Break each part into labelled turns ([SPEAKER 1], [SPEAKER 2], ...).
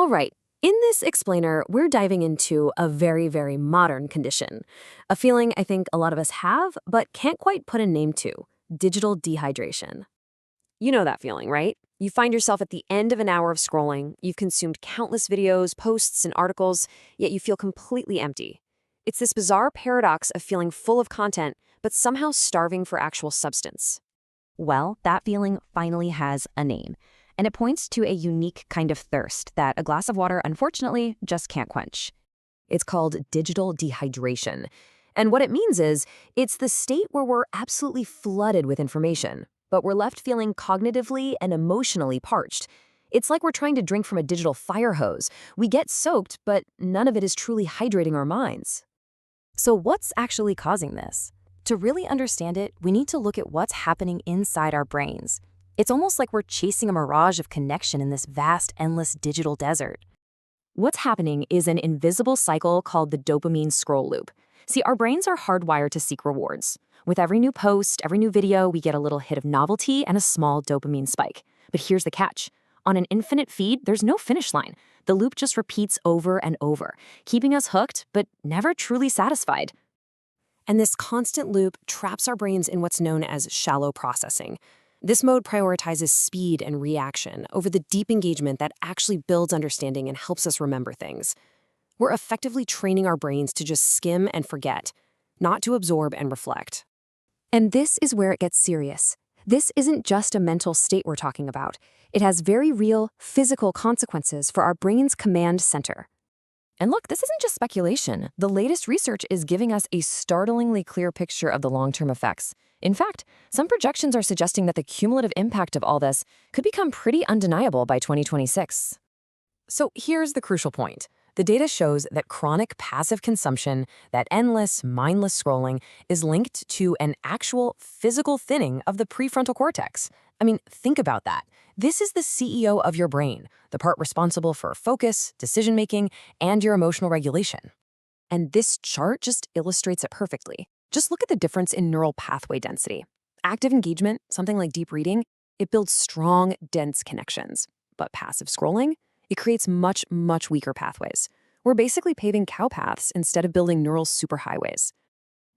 [SPEAKER 1] All right. In this explainer, we're diving into a very, very modern condition. A feeling I think a lot of us have, but can't quite put a name to: digital dehydration. You know that feeling, right? You find yourself at the end of an hour of scrolling, you've consumed countless videos, posts, and articles, yet you feel completely empty. It's this bizarre paradox of feeling full of content, but somehow starving for actual substance.
[SPEAKER 2] Well, that feeling finally has a name, and it points to a unique kind of thirst that a glass of water, unfortunately, just can't quench.
[SPEAKER 1] It's called digital dehydration. And what it means is, it's the state where we're absolutely flooded with information, but we're left feeling cognitively and emotionally parched. It's like we're trying to drink from a digital fire hose. We get soaked, but none of it is truly hydrating our minds.
[SPEAKER 2] So what's actually causing this? To really understand it, we need to look at what's happening inside our brains. It's almost like we're chasing a mirage of connection in this vast, endless digital desert.
[SPEAKER 1] What's happening is an invisible cycle called the dopamine scroll loop. See, our brains are hardwired to seek rewards. With every new post, every new video, we get a little hit of novelty and a small dopamine spike. But here's the catch. On an infinite feed, there's no finish line. The loop just repeats over and over, keeping us hooked, but never truly satisfied. And this constant loop traps our brains in what's known as shallow processing. This mode prioritizes speed and reaction over the deep engagement that actually builds understanding and helps us remember things. We're effectively training our brains to just skim and forget, not to absorb and reflect. And this is where it gets serious. This isn't just a mental state we're talking about. It has very real, physical consequences for our brain's command center. And look, this isn't just speculation. The latest research is giving us a startlingly clear picture of the long-term effects. In fact, some projections are suggesting that the cumulative impact of all this could become pretty undeniable by 2026. So here's the crucial point. The data shows that chronic passive consumption, that endless, mindless scrolling, is linked to an actual physical thinning of the prefrontal cortex. I mean, think about that. This is the CEO of your brain, the part responsible for focus, decision-making, and your emotional regulation. And this chart just illustrates it perfectly. Just look at the difference in neural pathway density. Active engagement, something like deep reading, it builds strong, dense connections. But passive scrolling, it creates much, much weaker pathways. We're basically paving cow paths instead of building neural superhighways.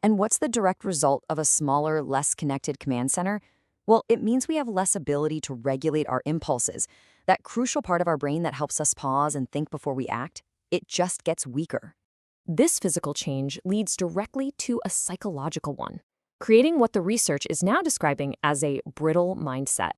[SPEAKER 2] And what's the direct result of a smaller, less connected command center? Well, it means we have less ability to regulate our impulses. That crucial part of our brain that helps us pause and think before we act, it just gets weaker.
[SPEAKER 1] This physical change leads directly to a psychological one, creating what the research is now describing as a brittle mindset.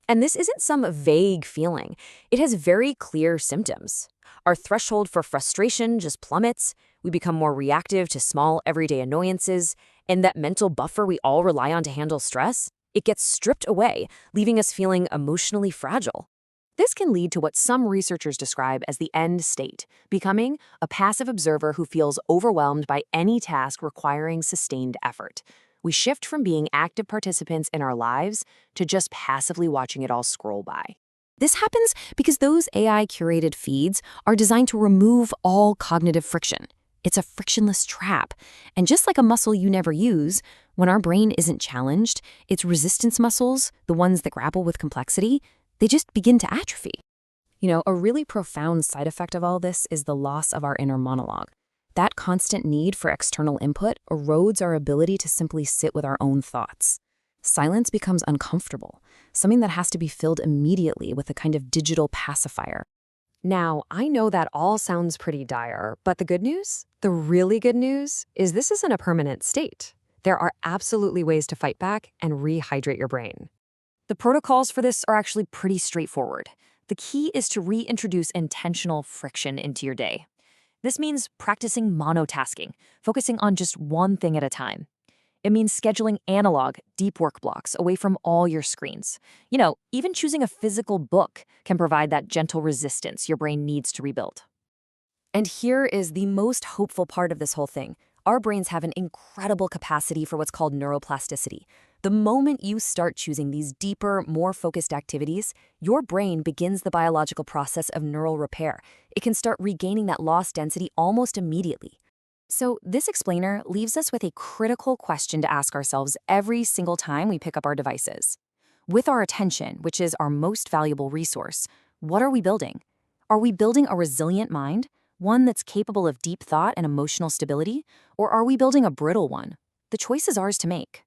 [SPEAKER 1] And this isn't some vague feeling. It has very clear symptoms. Our threshold for frustration just plummets, we become more reactive to small everyday annoyances, and that mental buffer we all rely on to handle stress, it gets stripped away, leaving us feeling emotionally fragile. This can lead to what some researchers describe as the end state, becoming a passive observer who feels overwhelmed by any task requiring sustained effort. We shift from being active participants in our lives to just passively watching it all scroll by. This happens because those AI-curated feeds are designed to remove all cognitive friction. It's a frictionless trap. And just like a muscle you never use, when our brain isn't challenged, its resistance muscles, the ones that grapple with complexity, they just begin to atrophy. You know, a really profound side effect of all this is the loss of our inner monologue. That constant need for external input erodes our ability to simply sit with our own thoughts. Silence becomes uncomfortable, something that has to be filled immediately with a kind of digital pacifier. Now, I know that all sounds pretty dire, but the good news, the really good news, is this isn't a permanent state. There are absolutely ways to fight back and rehydrate your brain. The protocols for this are actually pretty straightforward. The key is to reintroduce intentional friction into your day. This means practicing monotasking, focusing on just one thing at a time. It means scheduling analog, deep work blocks away from all your screens. You know, even choosing a physical book can provide that gentle resistance your brain needs to rebuild. And here is the most hopeful part of this whole thing. Our brains have an incredible capacity for what's called neuroplasticity. The moment you start choosing these deeper, more focused activities, your brain begins the biological process of neural repair. It can start regaining that lost density almost immediately. So this explainer leaves us with a critical question to ask ourselves every single time we pick up our devices. With our attention, which is our most valuable resource, what are we building?
[SPEAKER 2] Are we building a resilient mind, one that's capable of deep thought and emotional stability, or are we building a brittle one? The choice is ours to make.